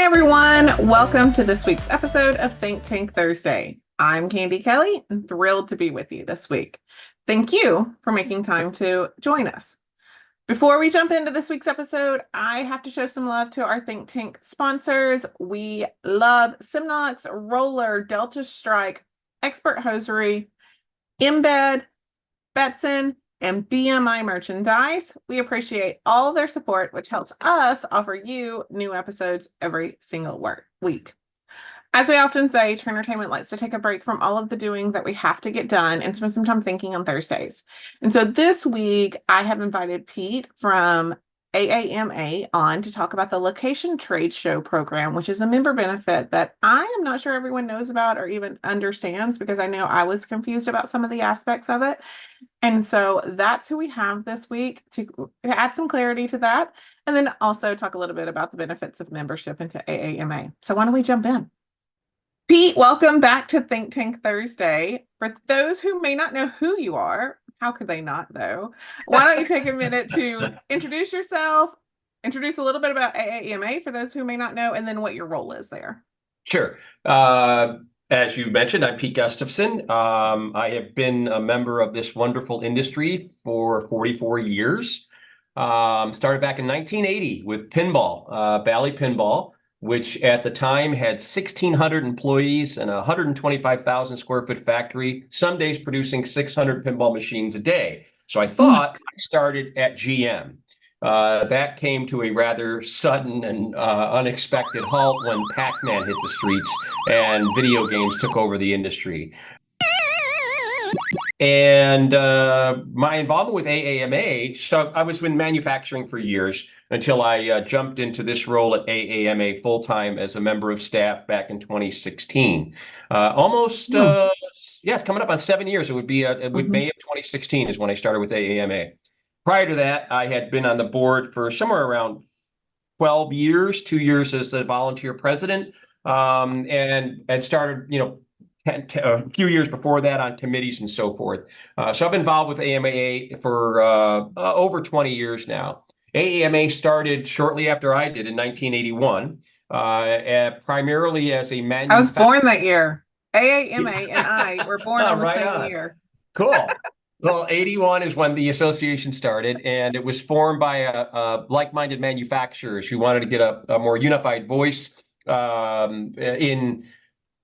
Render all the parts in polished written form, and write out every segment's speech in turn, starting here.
Everyone, welcome to this week's episode of Think Tank Thursday. I'm Candy Kelly and thrilled to be with you this week. Thank you for making time to join us. Before we jump into this week's episode, I have to show some love to our Think Tank sponsors. We love Simnox, Roller, Delta Strike, Expert Hosiery, Embed, Betson, and BMI merchandise. We appreciate all their support, which helps us offer you new episodes every single week. As we often say, True Entertainment likes to take a break from all of the doing that we have to get done and spend some time thinking on Thursdays. And so this week, I have invited Pete from AAMA on to talk about the Location Trade Show program, which is a member benefit that I am not sure everyone knows about or even understands, because I know I was confused about some of the aspects of it. And so that's who we have this week to add some clarity to that, and then also talk a little bit about the benefits of membership into AAMA. So why don't we jump in? Pete, welcome back to Think Tank Thursday. For those who may not know who you are, how could they not though? Why don't you take a minute to introduce yourself, introduce a little bit about AAMA for those who may not know, and then what your role is there. Sure. As you mentioned, I'm Pete Gustafson. I have been a member of this wonderful industry for 44 years. Started back in 1980 with pinball, Bally Pinball, which at the time had 1,600 employees and a 125,000 square foot factory, some days producing 600 pinball machines a day. So I thought I started at GM. That came to a rather sudden and unexpected halt when Pac-Man hit the streets and video games took over the industry. And my involvement with AAMA, so I was in manufacturing for years until I jumped into this role at AAMA full-time as a member of staff back in 2016. It's coming up on 7 years. It would be May of 2016 is when I started with AAMA. Prior to that, I had been on the board for somewhere around 12 years, 2 years as a volunteer president, and started, a few years before that on committees and so forth. So I've been involved with AAMA for over 20 years now. AAMA started shortly after I did in 1981, primarily as a manufacturer. I was born that year. AAMA and I were born on the same year. Cool. Well, 81 is when the association started, and it was formed by like-minded manufacturers who wanted to get a more unified voice in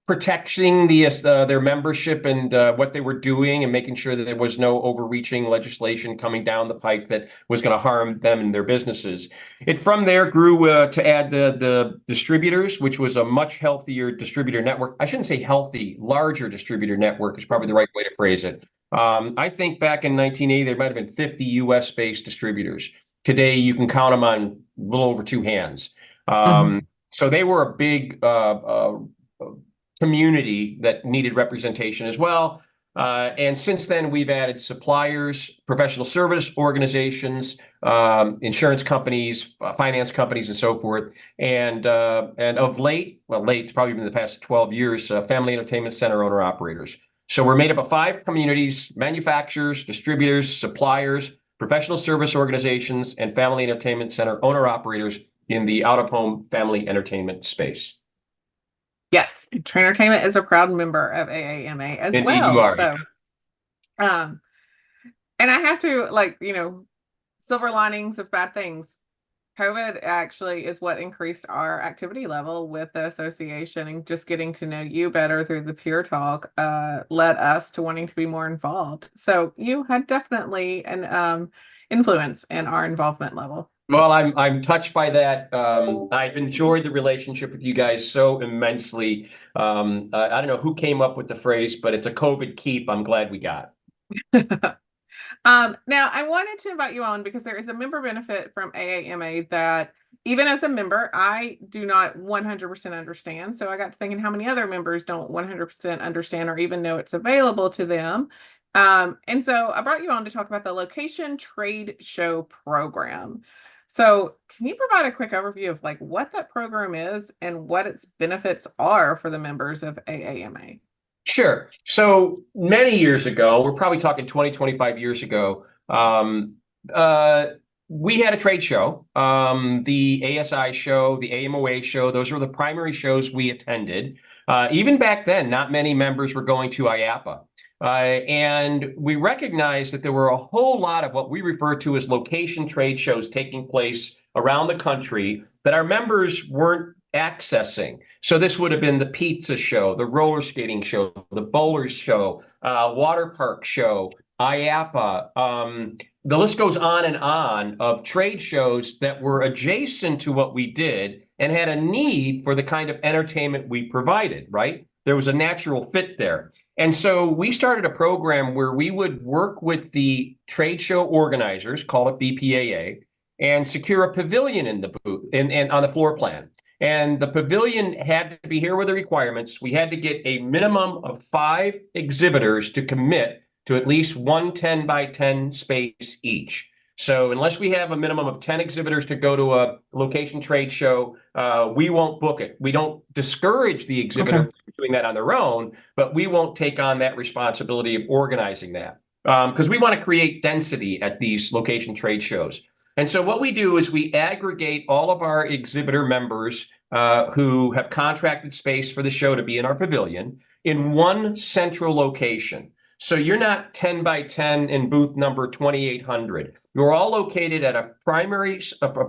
protecting their membership and what they were doing, and making sure that there was no overreaching legislation coming down the pike that was going to harm them and their businesses. It from there grew to add the distributors, which was a much healthier distributor network. I shouldn't say healthy, larger distributor network is probably the right way to phrase it. I think back in 1980, there might have been 50 US-based distributors. Today, you can count them on a little over two hands. So they were a big community that needed representation as well. And since then, we've added suppliers, professional service organizations, insurance companies, finance companies, and so forth. And of late, it's probably been the past 12 years, family entertainment center owner operators. So we're made up of 5 communities: manufacturers, distributors, suppliers, professional service organizations, and family entertainment center owner operators in the out-of-home family entertainment space. Yes, True Entertainment is a proud member of AAMA as Indeed, well. you are. So, and I have to, silver linings of bad things. COVID actually is what increased our activity level with the association, and just getting to know you better through the peer talk led us to wanting to be more involved. So you had definitely an influence in our involvement level. Well, I'm touched by that. I've enjoyed the relationship with you guys so immensely. I don't know who came up with the phrase, but it's a COVID keep. I'm glad we got. Now, I wanted to invite you on because there is a member benefit from AAMA that, even as a member, I do not 100% understand. So I got to thinking how many other members don't 100% understand or even know it's available to them. And so I brought you on to talk about the Location Trade Show program. So can you provide a quick overview of what that program is and what its benefits are for the members of AAMA? Sure. So many years ago, we're probably talking 20, 25 years ago, we had a trade show, the ASI show, the AMOA show. Those were the primary shows we attended. Even back then, not many members were going to IAPA. And we recognized that there were a whole lot of what we refer to as location trade shows taking place around the country that our members weren't accessing. So this would have been the pizza show, the roller skating show, the bowlers show, water park show, IAPA. The list goes on and on of trade shows that were adjacent to what we did and had a need for the kind of entertainment we provided, right? There was a natural fit there. And so we started a program where we would work with the trade show organizers, call it BPAA, and secure a pavilion in the booth and on the floor plan. And the pavilion had to be here with the requirements. We had to get a minimum of 5 exhibitors to commit to at least one 10 by 10 space each. So unless we have a minimum of 10 exhibitors to go to a location trade show, we won't book it. We don't discourage the exhibitor from doing that on their own, but we won't take on that responsibility of organizing that because we want to create density at these location trade shows. And so what we do is we aggregate all of our exhibitor members who have contracted space for the show to be in our pavilion in one central location. So you're not 10 by 10 in booth number 2800. You're all located at a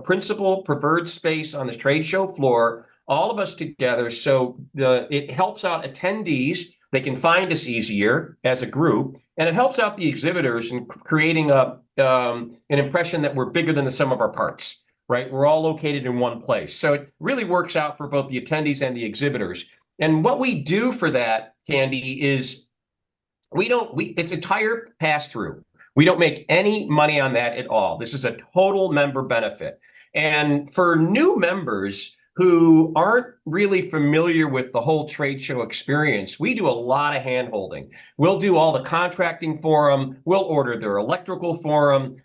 principal preferred space on the trade show floor, all of us together. So it helps out attendees. They can find us easier as a group, and it helps out the exhibitors in creating an impression that we're bigger than the sum of our parts, right? We're all located in one place. So it really works out for both the attendees and the exhibitors. And what we do for that, Candy, is it's a entire pass-through. We don't make any money on that at all. This is a total member benefit. And for new members who aren't really familiar with the whole trade show experience, we do a lot of hand-holding. We'll do all the contracting for them. We'll order their electrical for them.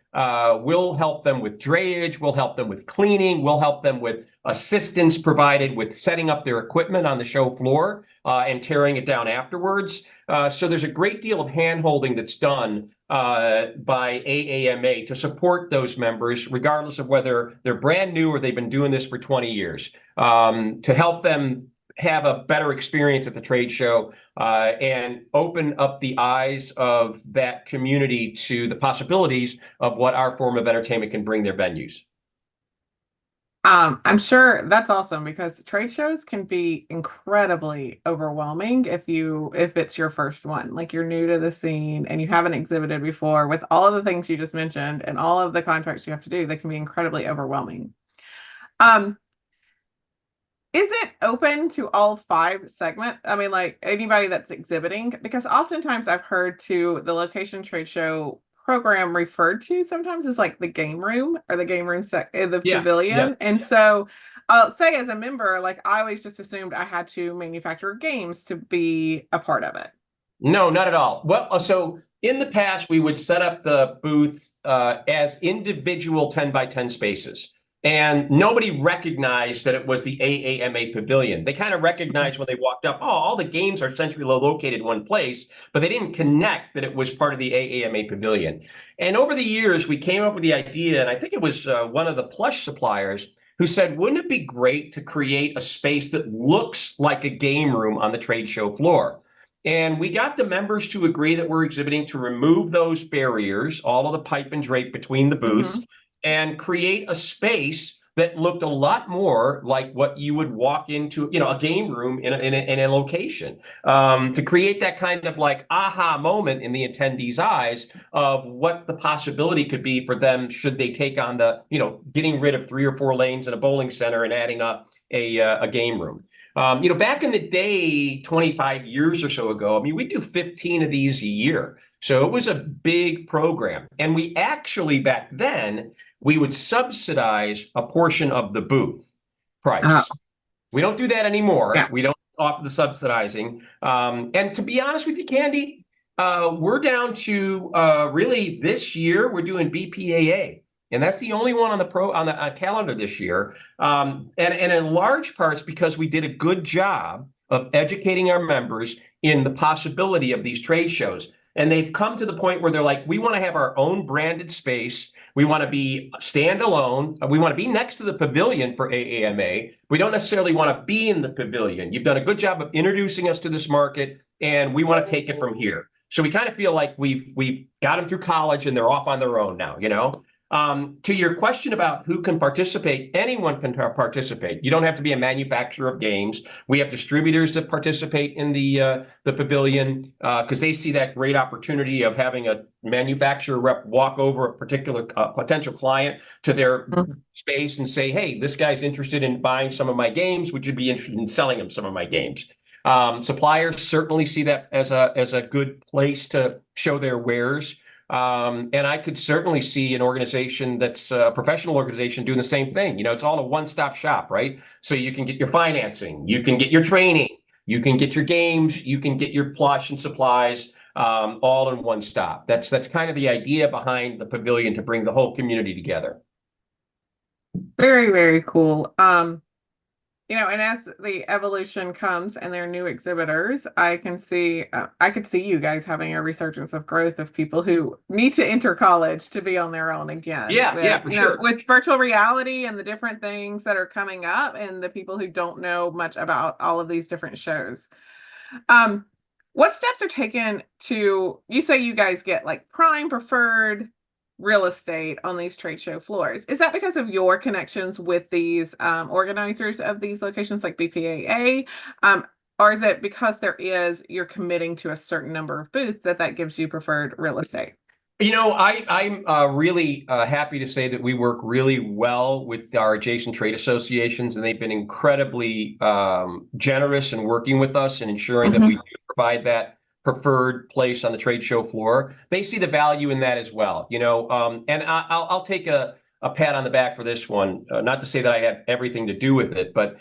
We'll help them with drayage. We'll help them with cleaning. We'll help them with assistance provided with setting up their equipment on the show floor and tearing it down afterwards. So there's a great deal of hand-holding that's done by AAMA to support those members, regardless of whether they're brand new or they've been doing this for 20 years, to help them have a better experience at the trade show and open up the eyes of that community to the possibilities of what our form of entertainment can bring their venues. I'm sure that's awesome because trade shows can be incredibly overwhelming if it's your first one, like you're new to the scene and you haven't exhibited before with all of the things you just mentioned and all of the contracts you have to do, they can be incredibly overwhelming. Is it open to all 5 segments? I mean, like anybody that's exhibiting, because oftentimes I've heard to the location trade show program referred to sometimes as like the game room or the game room in the pavilion. And so I'll say as a member, like I always just assumed I had to manufacture games to be a part of it. No, not at all. Well, so in the past, we would set up the booths as individual 10 by 10 spaces. And nobody recognized that it was the AAMA pavilion. They kind of recognized when they walked up, oh, all the games are centrally located in one place, but they didn't connect that it was part of the AAMA pavilion. And over the years, we came up with the idea, and I think it was one of the plush suppliers who said, wouldn't it be great to create a space that looks like a game room on the trade show floor? And we got the members to agree that we're exhibiting to remove those barriers, all of the pipe and drape between the booths, and create a space that looked a lot more like what you would walk into, a game room in a location, to create that kind of like aha moment in the attendees' eyes of what the possibility could be for them should they take on the, getting rid of 3 or 4 lanes in a bowling center and adding up a game room. Back in the day, 25 years or so ago, I mean, we do 15 of these a year. So it was a big program. And we actually, back then, we would subsidize a portion of the booth price. We don't do that anymore. Yeah. We don't offer the subsidizing. And to be honest with you, Candy, we're down to really this year, we're doing BPAA. And that's the only one on the calendar this year. And in large parts because we did a good job of educating our members in the possibility of these trade shows. And they've come to the point where they're like, we want to have our own branded space. We want to be standalone. We want to be next to the pavilion for AAMA. We don't necessarily want to be in the pavilion. You've done a good job of introducing us to this market, and we want to take it from here. So we kind of feel like we've got them through college and they're off on their own now, you know? To your question about who can participate, anyone can participate. You don't have to be a manufacturer of games. We have distributors that participate in the pavilion because they see that great opportunity of having a manufacturer rep walk over a particular potential client to their space and say, hey, this guy's interested in buying some of my games. Would you be interested in selling him some of my games? Suppliers certainly see that as a good place to show their wares. And I could certainly see an organization that's a professional organization doing the same thing. You know, it's all a one-stop shop, right? So you can get your financing, you can get your training, you can get your games, you can get your plush and supplies, all in one stop. That's kind of the idea behind the pavilion, to bring the whole community together. Very, very cool. And as the evolution comes and there are new exhibitors, I could see you guys having a resurgence of growth of people who need to enter college to be on their own again. Yeah, for sure. With virtual reality and the different things that are coming up and the people who don't know much about all of these different shows. Um, what steps are taken you say you guys get like prime preferred real estate on these trade show floors? Is that because of your connections with these organizers of these locations like BPAA? Or is it because you're committing to a certain number of booths that gives you preferred real estate? You know, I'm really happy to say that we work really well with our adjacent trade associations, and they've been incredibly generous in working with us and ensuring that we do provide that preferred place on the trade show floor. They see the value in that as well, you know, and I'll take a pat on the back for this one. Not to say that I have everything to do with it, but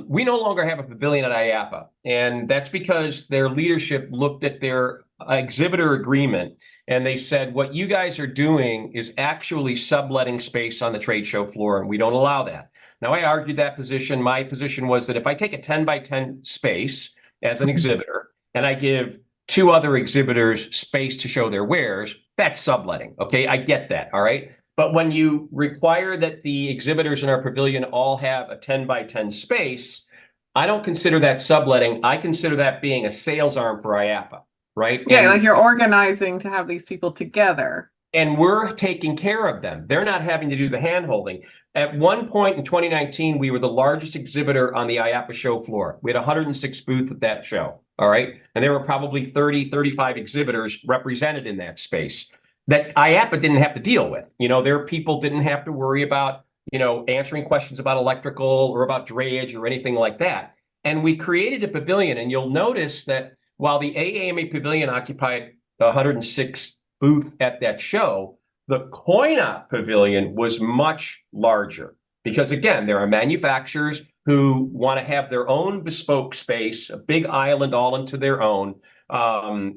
we no longer have a pavilion at IAAPA, and that's because their leadership looked at their exhibitor agreement and they said, what you guys are doing is actually subletting space on the trade show floor, and we don't allow that. Now, I argued that position. My position was that if I take a 10 by 10 space as an exhibitor and I give two other exhibitors space to show their wares, that's subletting. Okay, I get that. All right. But when you require that the exhibitors in our pavilion all have a 10 by 10 space, I don't consider that subletting. I consider that being a sales arm for IAAPA. Right. Yeah, like you're organizing to have these people together. And we're taking care of them. They're not having to do the hand-holding. At one point in 2019, we were the largest exhibitor on the IAAPA show floor. We had 106 booths at that show. All right. And there were probably 30, 35 exhibitors represented in that space that IAAPA didn't have to deal with. You know, their people didn't have to worry about, you know, answering questions about electrical or about drayage or anything like that. And we created a pavilion, and you'll notice that while the AAMA Pavilion occupied 106 booths at that show, the Coin-Op Pavilion was much larger because, again, there are manufacturers who want to have their own bespoke space, a big island all into their own,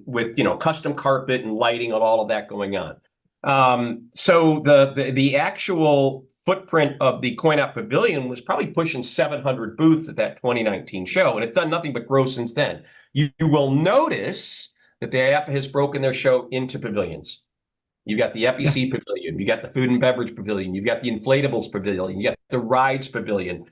with, you know, custom carpet and lighting and all of that going on. So the actual footprint of the Coin-Op Pavilion was probably pushing 700 booths at that 2019 show, and it's done nothing but grow since then. You will notice that the IAAPA has broken their show into pavilions. You got the FEC Pavilion, you got the Food and Beverage Pavilion, you got the Inflatables Pavilion, you got the Rides Pavilion.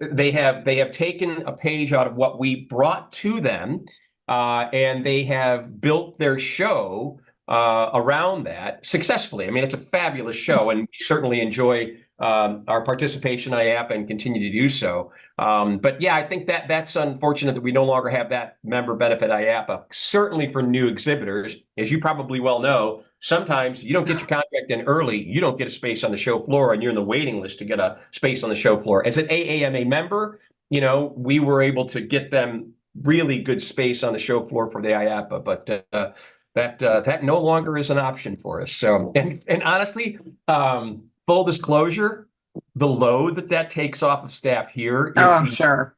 They have taken a page out of what we brought to them, and they have built their show around that successfully. I mean, it's a fabulous show, and we certainly enjoy our participation in IAAPA and continue to do so. But yeah, I think that's unfortunate that we no longer have that member benefit IAAPA. Certainly for new exhibitors, as you probably well know, sometimes you don't get your contract in early, you don't get a space on the show floor, and you're in the waiting list to get a space on the show floor. As an AAMA member, you know, we were able to get them really good space on the show floor for the IAAPA, but that no longer is an option for us. So, and honestly, full disclosure, the load that takes off of staff here is sure.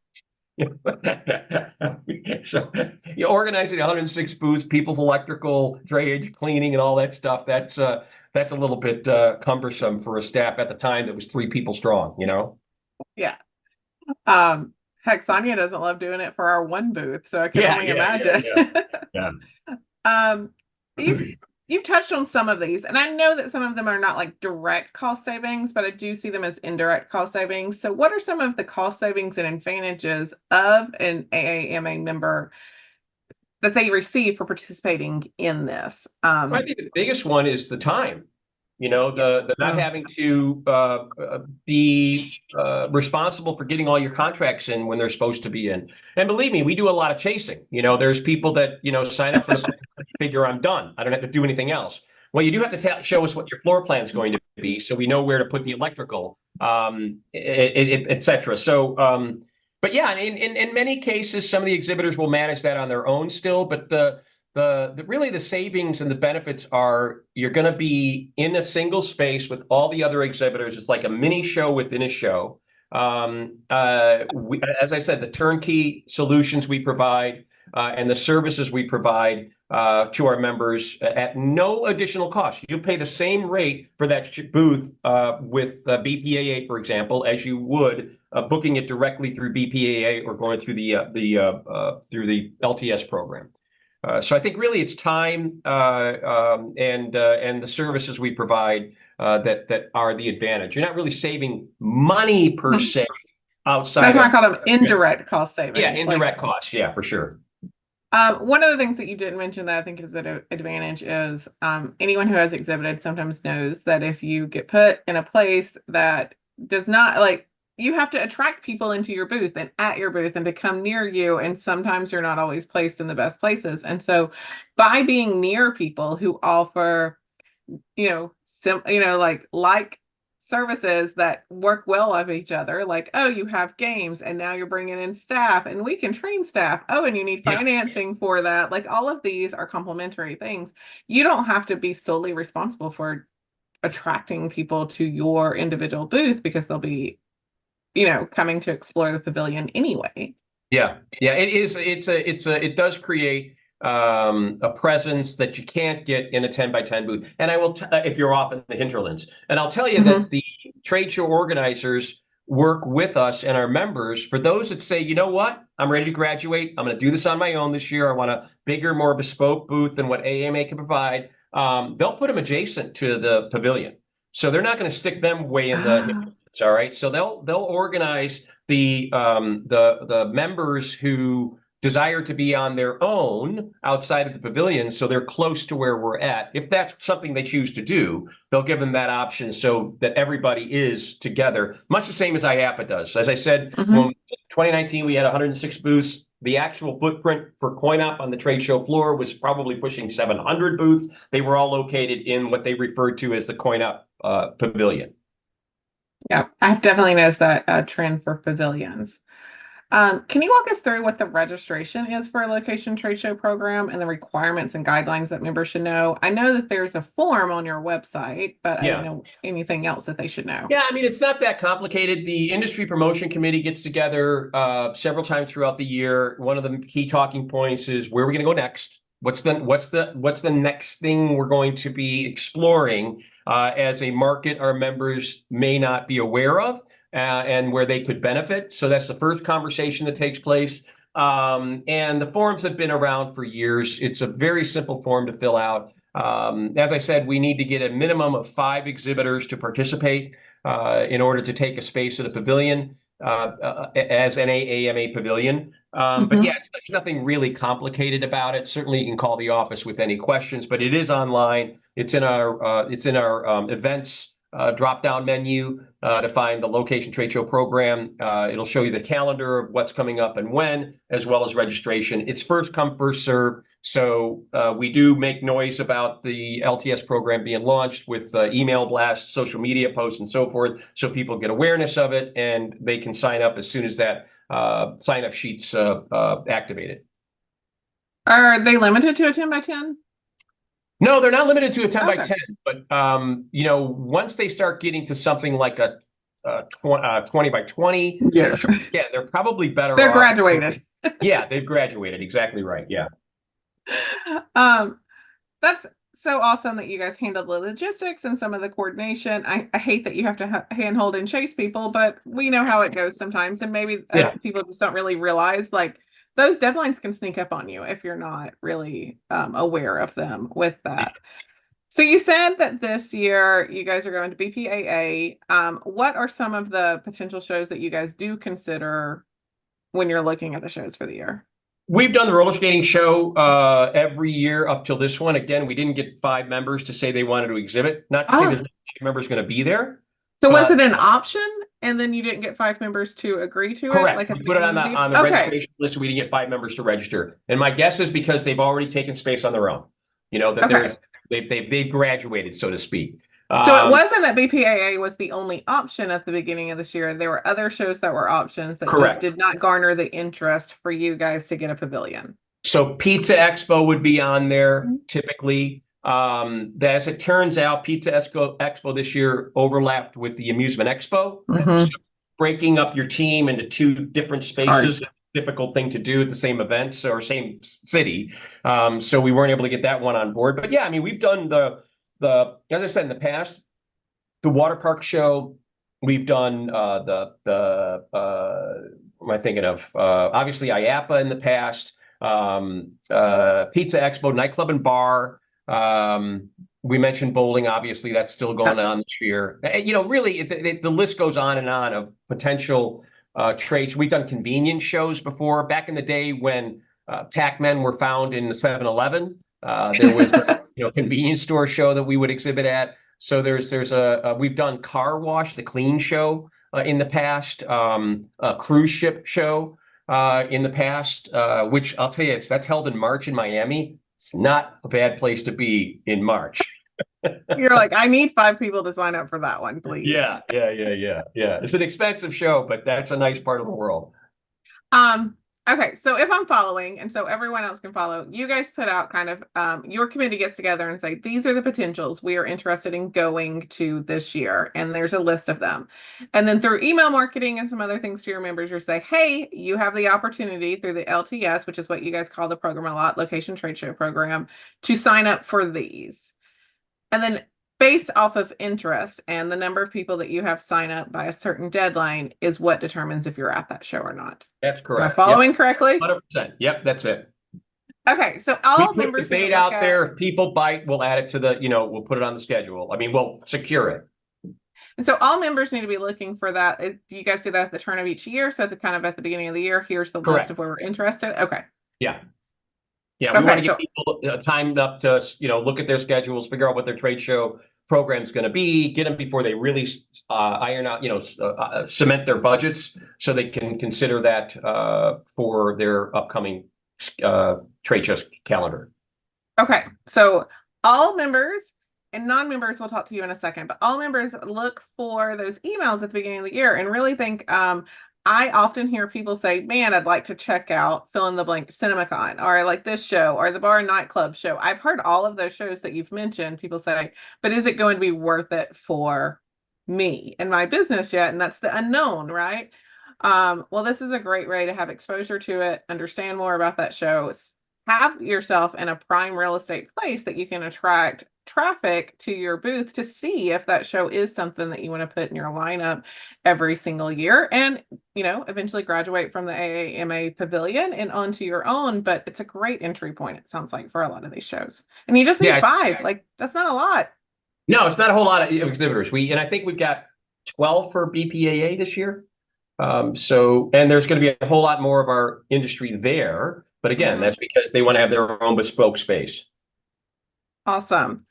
So you're organizing 106 booths, people's electrical, drayage, cleaning, and all that stuff. That's a little bit cumbersome for a staff at the time that was 3 people strong, you know? Yeah. Heck, Sonia doesn't love doing it for our one booth, so I can only imagine. Yeah. you've touched on some of these, and I know that some of them are not like direct cost savings, but I do see them as indirect cost savings. So what are some of the cost savings and advantages of an AAMA member that they receive for participating in this? I think the biggest one is the time. The not having to be responsible for getting all your contracts in when they're supposed to be in. And believe me, we do a lot of chasing. There's people that sign up for the figure I'm done. I don't have to do anything else. Well, you do have to show us what your floor plan is going to be, so we know where to put the electrical, et cetera. So, but yeah, in many cases, some of the exhibitors will manage that on their own still, but really the savings and the benefits are you're going to be in a single space with all the other exhibitors. It's like a mini show within a show. As I said, the turnkey solutions we provide and the services we provide to our members at no additional cost. You pay the same rate for that booth with BPAA, for example, as you would booking it directly through BPAA or going through the LTS program. So I think really it's time and the services we provide that are the advantage. You're not really saving money per se outside. That's why I call them indirect cost savings. Yeah, indirect costs. Yeah, for sure. One of the things that you didn't mention that I think is an advantage is anyone who has exhibited sometimes knows that if you get put in a place that does not you have to attract people into your booth and at your booth and to come near you. And sometimes you're not always placed in the best places. And so by being near people who offer, like services that work well of each other, like, oh, you have games and now you're bringing in staff and we can train staff. Oh, and you need financing for that. Like all of these are complementary things. You don't have to be solely responsible for attracting people to your individual booth because they'll be coming to explore the pavilion anyway. Yeah. It does create a presence that you can't get in a 10 by 10 booth. And I will, if you're off in the hinterlands, and I'll tell you that the trade show organizers work with us and our members for those that say, you know what, I'm ready to graduate. I'm going to do this on my own this year. I want a bigger, more bespoke booth than what AMA can provide. They'll put them adjacent to the pavilion. So they're not going to stick them way in the hinterlands. All right. So they'll organize the members who desire to be on their own outside of the pavilion, so they're close to where we're at. If that's something they choose to do, they'll give them that option so that everybody is together, much the same as IAPA does. As I said, when 2019 we had 106 booths. The actual footprint for CoinOp on the trade show floor was probably pushing 700 booths. They were all located in what they referred to as the CoinOp pavilion. Yeah, I've definitely noticed that trend for pavilions. Can you walk us through what the registration is for a location trade show program and the requirements and guidelines that members should know? I know that there's a form on your website, but I don't know anything else that they should know. Yeah, I mean, it's not that complicated. The industry promotion committee gets together several times throughout the year. One of the key talking points is where are we going to go next? What's the next thing we're going to be exploring as a market our members may not be aware of? And where they could benefit. So that's the first conversation that takes place. And the forms have been around for years. It's a very simple form to fill out. As I said, we need to get a minimum of 5 exhibitors to participate in order to take a space at a pavilion as an AAMA pavilion. But yeah, there's nothing really complicated about it. Certainly you can call the office with any questions, but it is online. It's in our events drop-down menu to find the location trade show program. It'll show you the calendar of what's coming up and when, as well as registration. It's first come, first serve. So we do make noise about the LTS program being launched with email blasts, social media posts, and so forth, so people get awareness of it and they can sign up as soon as that sign-up sheet's activated. Are they limited to a 10 by 10? No, they're not limited to a 10 by 10, but once they start getting to something like a 20 by 20, they're probably better off. They're graduated. Yeah, they've graduated. Exactly right. Yeah. That's so awesome that you guys handle the logistics and some of the coordination. I hate that you have to handhold and chase people, but we know how it goes sometimes, and maybe people just don't really realize those deadlines can sneak up on you if you're not really aware of them with that. So you said that this year you guys are going to BPAA. What are some of the potential shows that you guys do consider when you're looking at the shows for the year? We've done the roller skating show every year up till this one. Again, we didn't get 5 members to say they wanted to exhibit. Not to say Oh, there's no 5 members going to be there, so was it but an option and then you didn't get 5 members to agree to it, correct. like at We the put it beginning of the year? on the Okay. registration list. We didn't get 5 members to register, and my guess is because they've already taken space on their own. You know that Okay. they've graduated, so to speak. So it wasn't that BPAA was the only option at the beginning of this year. There were other shows that were options that just Correct. did not garner the interest for you guys to get a pavilion. So Pizza Expo would be on there typically. As it turns out, Pizza Expo this year overlapped with the Amusement Expo. So breaking up your team into 2 different spaces is a difficult thing to do at the same events or same city. So we weren't able to get that one on board. But yeah, I mean, we've done the as I said in the past, the water park show. We've done what am I thinking of? Obviously IAPA in the past. Pizza Expo, nightclub and bar. We mentioned bowling, obviously that's still going on this year. You know, really the list goes on and on of potential trades. We've done convenience shows before. Back in the day when Pac-Men were found in the 7-Eleven, there was a convenience store show that we would exhibit at. So there's we've done car wash, the clean show in the past, a cruise ship show in the past, which I'll tell you, that's held in March in Miami. It's not a bad place to be in March. You're like, I need 5 people to sign up for that one, please. Yeah. It's an expensive show, but that's a nice part of the world. Okay, so if I'm following, and so everyone else can follow, you guys put out kind of your committee gets together and say, these are the potentials we are interested in going to this year, and there's a list of them. And then through email marketing and some other things to your members, you say, hey, you have the opportunity through the LTS, which is what you guys call the program a lot, Location Trade Show Program, to sign up for these. And then based off of interest and the number of people that you have sign up by a certain deadline is what determines if you're at that show or not. That's correct. Am I following correctly? 100%. Yep, that's it. Okay, so all we put members the bait out there. If people bite, we'll add it to the, we'll put it on the schedule. I mean, we'll secure it. And so all members need to be looking for that. Do you guys do that at the turn of each year? So at the beginning of the year, here's the list of where we're interested. Okay. Yeah. Yeah, we want to give people time enough to, look at their schedules, figure out what their trade show program is going to be, get them before they really iron out, cement their budgets so they can consider that for their upcoming trade show calendar. Okay, so all members and non-members, we'll talk to you in a second, but all members look for those emails at the beginning of the year and really think, I often hear people say, man, I'd like to check out fill in the blank CinemaCon, or I like this show, or the bar and nightclub show. I've heard all of those shows that you've mentioned. People say, but is it going to be worth it for me and my business yet? And that's the unknown, right? Well, this is a great way to have exposure to it, understand more about that show, have yourself in a prime real estate place that you can attract traffic to your booth to see if that show is something that you want to put in your lineup every single year and, eventually graduate from the AAMA pavilion and onto your own. But it's a great entry point, it sounds like, for a lot of these shows. And you just need 5. Like, that's not a lot. No, it's not a whole lot of exhibitors. And I think we've got 12 for BPAA this year. And there's going to be a whole lot more of our industry there. But again, that's because they want to have their own bespoke space. Awesome.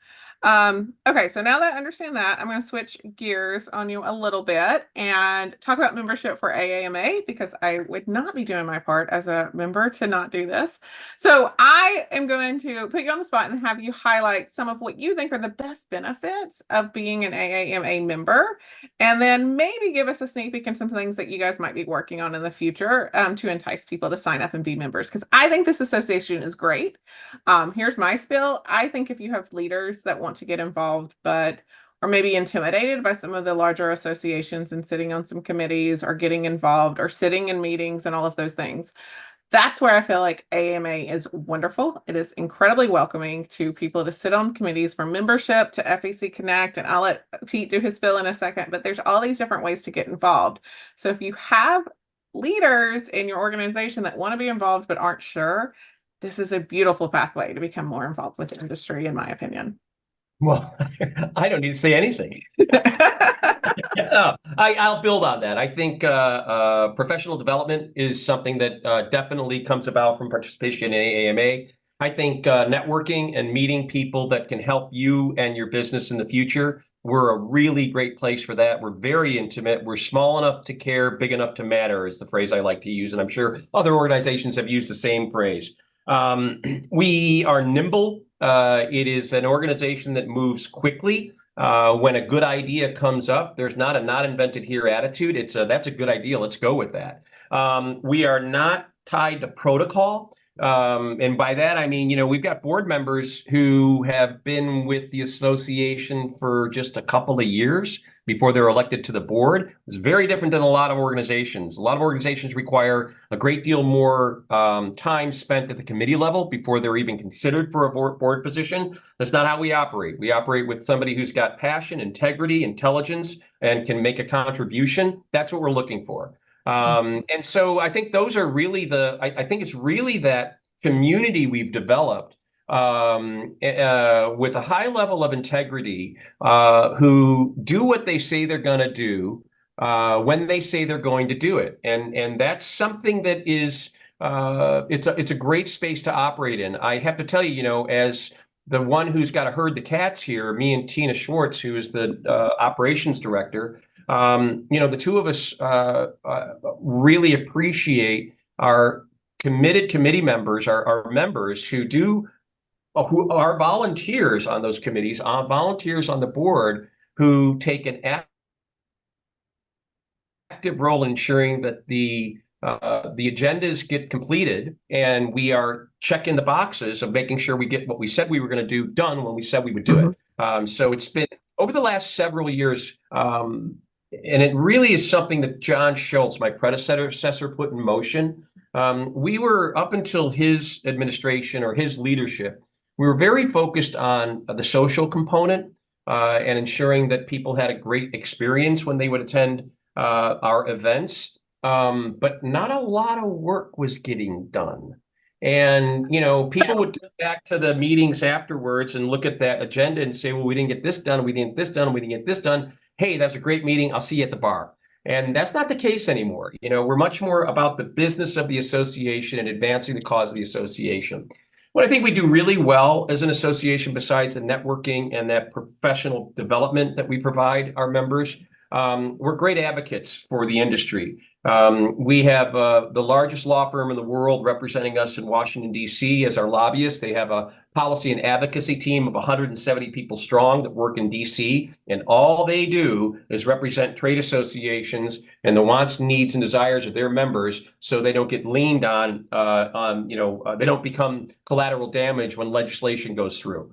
Okay, so now that I understand that, I'm going to switch gears on you a little bit and talk about membership for AAMA, because I would not be doing my part as a member to not do this. So I am going to put you on the spot and have you highlight some of what you think are the best benefits of being an AAMA member, and then maybe give us a sneak peek and some things that you guys might be working on in the future to entice people to sign up and be members, because I think this association is great. Here's my spiel. I think if you have leaders that want to get involved, but are maybe intimidated by some of the larger associations and sitting on some committees or getting involved or sitting in meetings and all of those things, that's where I feel like AMA is wonderful. It is incredibly welcoming to people to sit on committees, from membership to FEC Connect, and I'll let Pete do his spiel in a second, but there's all these different ways to get involved. So if you have leaders in your organization that want to be involved but aren't sure, this is a beautiful pathway to become more involved with the industry, in my opinion. Well, I don't need to say anything. Yeah, I'll build on that. I think professional development is something that definitely comes about from participation in AAMA. I think networking and meeting people that can help you and your business in the future, we're a really great place for that. We're very intimate. We're small enough to care, big enough to matter is the phrase I like to use. And I'm sure other organizations have used the same phrase. We are nimble. It is an organization that moves quickly. When a good idea comes up, there's not a not invented here attitude. It's that's a good idea. Let's go with that. We are not tied to protocol. And by that, I mean, we've got board members who have been with the association for just a couple of years before they're elected to the board. It's very different than a lot of organizations. A lot of organizations require a great deal more time spent at the committee level before they're even considered for a board position. That's not how we operate. We operate with somebody who's got passion, integrity, intelligence, and can make a contribution. That's what we're looking for. And so I think those are really I think it's really that community we've developed with a high level of integrity, who do what they say they're going to do when they say they're going to do it. And that's something that is it's a great space to operate in. I have to tell you, as the one who's got to herd the cats here, me and Tina Schwartz, who is the operations director, the two of us really appreciate our committed committee members, our members who are volunteers on those committees, volunteers on the board who take an active role in ensuring that the agendas get completed, and we are checking the boxes of making sure we get what we said we were going to do done when we said we would do it. So it's been over the last several years, and it really is something that John Schultz, my predecessor, put in motion. We were, up until his administration or his leadership, we were very focused on the social component and ensuring that people had a great experience when they would attend our events. But not a lot of work was getting done. And, people would come back to the meetings afterwards and look at that agenda and say, well, we didn't get this done, we didn't get this done, we didn't get this done. Hey, that's a great meeting. I'll see you at the bar. And that's not the case anymore. We're much more about the business of the association and advancing the cause of the association. What I think we do really well as an association, besides the networking and that professional development that we provide our members, we're great advocates for the industry. We have the largest law firm in the world representing us in Washington, D.C. as our lobbyists. They have a policy and advocacy team of 170 people strong that work in D.C. And all they do is represent trade associations and the wants, needs, and desires of their members, so they don't get leaned on, they don't become collateral damage when legislation goes through.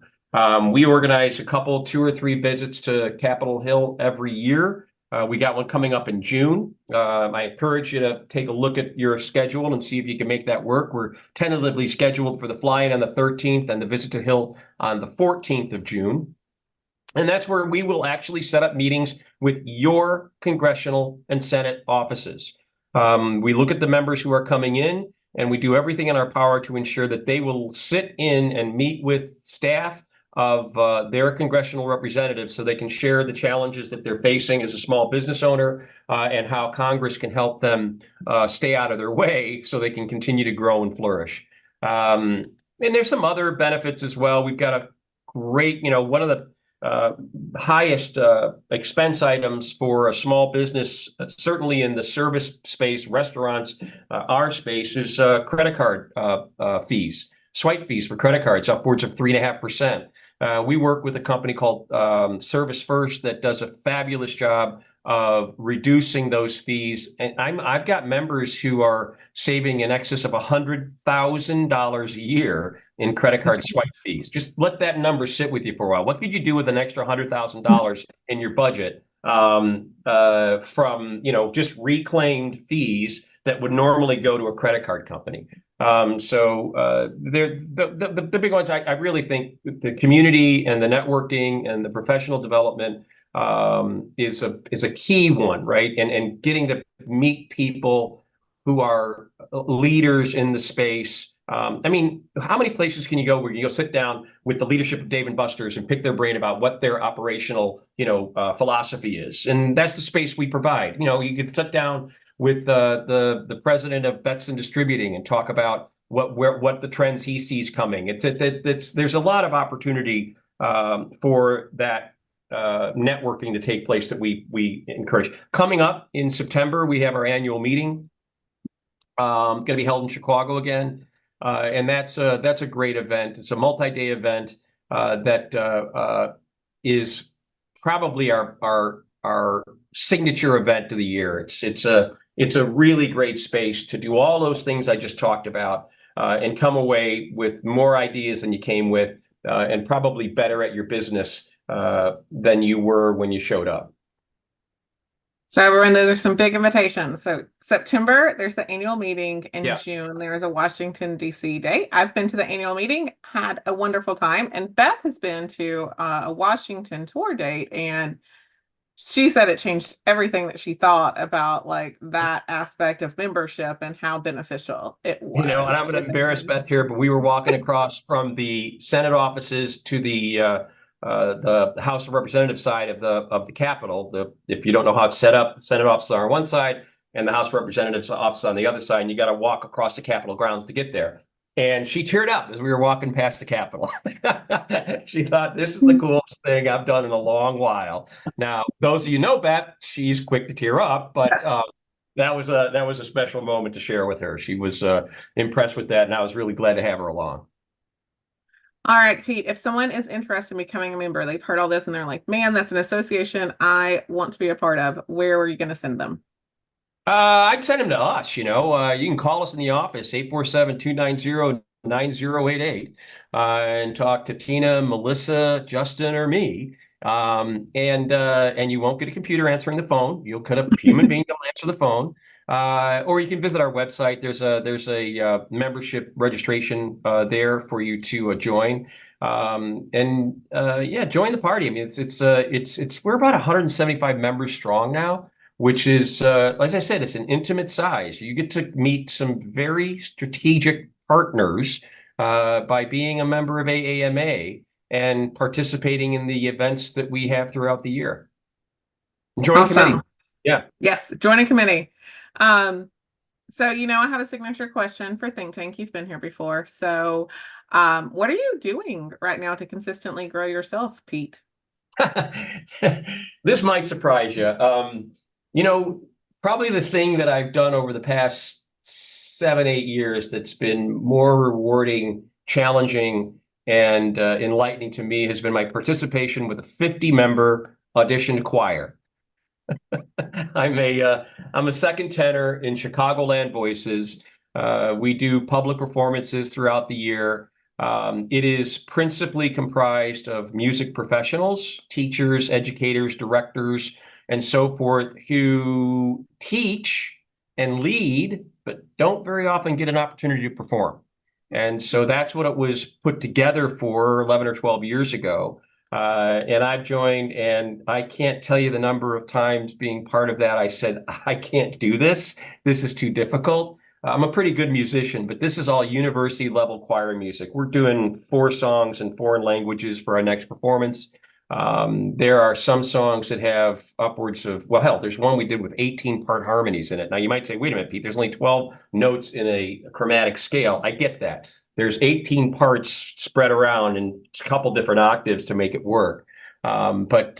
We organize a couple, 2 or 3 visits to Capitol Hill every year. We got one coming up in June. I encourage you to take a look at your schedule and see if you can make that work. We're tentatively scheduled for the fly-in on the 13th and the visit to Hill on the 14th of June. And that's where we will actually set up meetings with your congressional and Senate offices. We look at the members who are coming in, and we do everything in our power to ensure that they will sit in and meet with staff of their congressional representatives so they can share the challenges that they're facing as a small business owner, and how Congress can help them stay out of their way so they can continue to grow and flourish. And there's some other benefits as well. We've got a great, one of the highest expense items for a small business, certainly in the service space, restaurants, our space, is credit card fees, swipe fees for credit cards, upwards of 3.5%. We work with a company called Service First that does a fabulous job of reducing those fees. And I've got members who are saving in excess of $100,000 a year in credit card swipe fees. Just let that number sit with you for a while. What could you do with an extra $100,000 in your budget from just reclaimed fees that would normally go to a credit card company? So they're the big ones. I really think the community and the networking and the professional development is a key one, right? And getting to meet people who are leaders in the space. I mean, how many places can you go where you go sit down with the leadership of Dave and Buster's and pick their brain about what their operational, philosophy is? And that's the space we provide. You could sit down with the president of Betson Distributing and talk about what the trends he sees coming. There's a lot of opportunity for that networking to take place that we encourage. Coming up in September, we have our annual meeting. Going to be held in Chicago again, and that's a great event. It's a multi-day event that is probably our signature event of the year. It's a really great space to do all those things I just talked about, and come away with more ideas than you came with, and probably better at your business than you were when you showed up. So everyone, there's some big invitations. So September, there's the annual meeting. In Yeah. June, there is a Washington, D.C. date. I've been to the annual meeting, had a wonderful time. And Beth has been to a Washington tour date, and she said it changed everything that she thought about like that aspect of membership and how beneficial it was. And I'm going to embarrass Beth here, but we were walking across from the Senate offices to the House of Representatives side of the Capitol. If you don't know how it's set up, the Senate offices are on one side and the House of Representatives office on the other side, and you got to walk across the Capitol grounds to get there. And she teared up as we were walking past the Capitol. She thought, this is the coolest thing I've done in a long while. Now, those of you know Beth, she's quick to tear up, but Yes. that was a special moment to share with her. She was impressed with that, and I was really glad to have her along. All right, Pete, if someone is interested in becoming a member, they've heard all this and they're like, man, that's an association I want to be a part of. Where are you going to send them? I'd send them to us. You can call us in the office, 847-290-9088, and talk to Tina, Melissa, Justin, or me. And you won't get a computer answering the phone. You'll get a human being that'll answer the phone. Or you can visit our website. There's a membership registration there for you to join. Yeah, join the party. I mean, it's we're about 175 members strong now, which is, as I said, it's an intimate size. You get to meet some very strategic partners by being a member of AAMA and participating in the events that we have throughout the year. Join Awesome. committee. Yeah. Yes, join a committee. So, I have a signature question for Think Tank. You've been here before. So, what are you doing right now to consistently grow yourself, Pete? This might surprise you. Probably the thing that I've done over the past 7-8 years that's been more rewarding, challenging, and enlightening to me has been my participation with a 50-member audition choir. I'm a second tenor in Chicagoland Voices. We do public performances throughout the year. It is principally comprised of music professionals, teachers, educators, directors, and so forth, who teach and lead, but don't very often get an opportunity to perform. And so that's what it was put together for 11 or 12 years ago. And I've joined, and I can't tell you the number of times being part of that I said, I can't do this. This is too difficult. I'm a pretty good musician, but this is all university level choir music. We're doing 4 songs in foreign languages for our next performance. There are some songs that have upwards of, well, hell, there's one we did with 18-part harmonies in it. Now you might say, wait a minute, Pete, there's only 12 notes in a chromatic scale. I get that. There's 18 parts spread around in a couple different octaves to make it work. But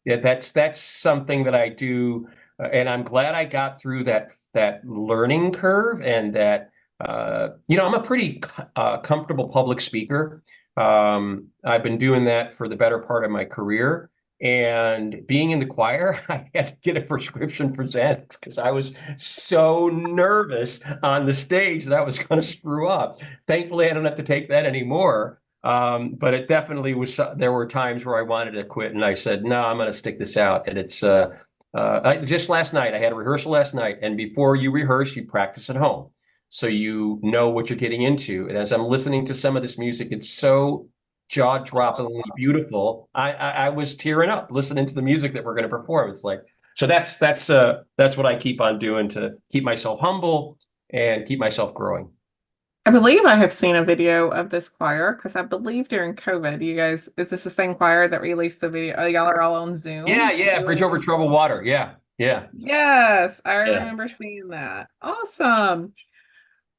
yeah, that's something that I do, and I'm glad I got through that learning curve, and that I'm a pretty comfortable public speaker. I've been doing that for the better part of my career. And being in the choir, I had to get a prescription for Xanax because I was so nervous on the stage that I was going to screw up. Thankfully, I don't have to take that anymore. But it definitely was. There were times where I wanted to quit, and I said, "No, I'm going to stick this out." And it's just last night. I had a rehearsal last night, and before you rehearse, you practice at home, so you know what you're getting into. And as I'm listening to some of this music, it's so jaw-droppingly beautiful. I was tearing up listening to the music that we're going to perform. It's like, So that's what I keep on doing to keep myself humble and keep myself growing. I believe I have seen a video of this choir because I believe during COVID, you guys, is this the same choir that released the video? Oh, y'all are all on Yeah, Zoom yeah, Bridge Over doing. Troubled Water. Yeah, yeah, Yes, I yeah. remember seeing that. Awesome.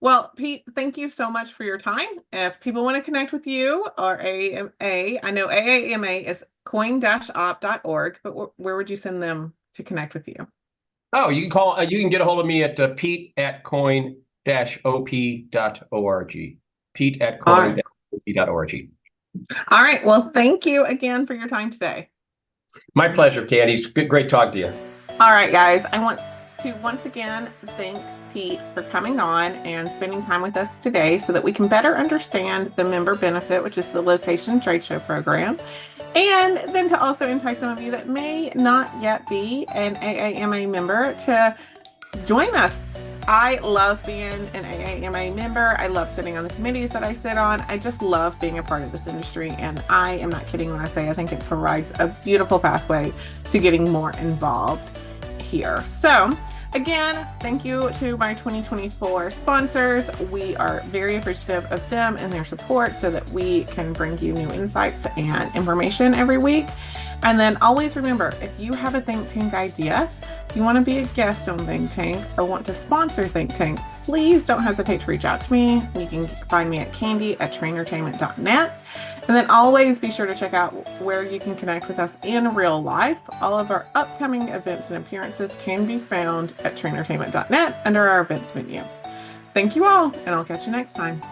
Well, Pete, thank you so much for your time. If people want to connect with you or AAMA, I know AAMA is coin-op.org, but where would you send them to connect with you? Oh, you can call. You can get a hold of me at pete@coin-op.org. Pete at All right. coin-op.org. All right. Well, thank you again for your time today. My pleasure, Candy. It's good, great talking to you. All right, guys. I want to once again thank Pete for coming on and spending time with us today so that we can better understand the member benefit, which is the location trade show program, and then to also entice some of you that may not yet be an AAMA member to join us. I love being an AAMA member. I love sitting on the committees that I sit on. I just love being a part of this industry. And I am not kidding when I say I think it provides a beautiful pathway to getting more involved here. So again, thank you to my 2024 sponsors. We are very appreciative of them and their support so that we can bring you new insights and information every week. And then always remember, if you have a Think Tank idea, if you want to be a guest on Think Tank or want to sponsor Think Tank, please don't hesitate to reach out to me. You can find me at candy@trainertainment.net. And then always be sure to check out where you can connect with us in real life. All of our upcoming events and appearances can be found at trainertainment.net under our events menu. Thank you all, and I'll catch you next time.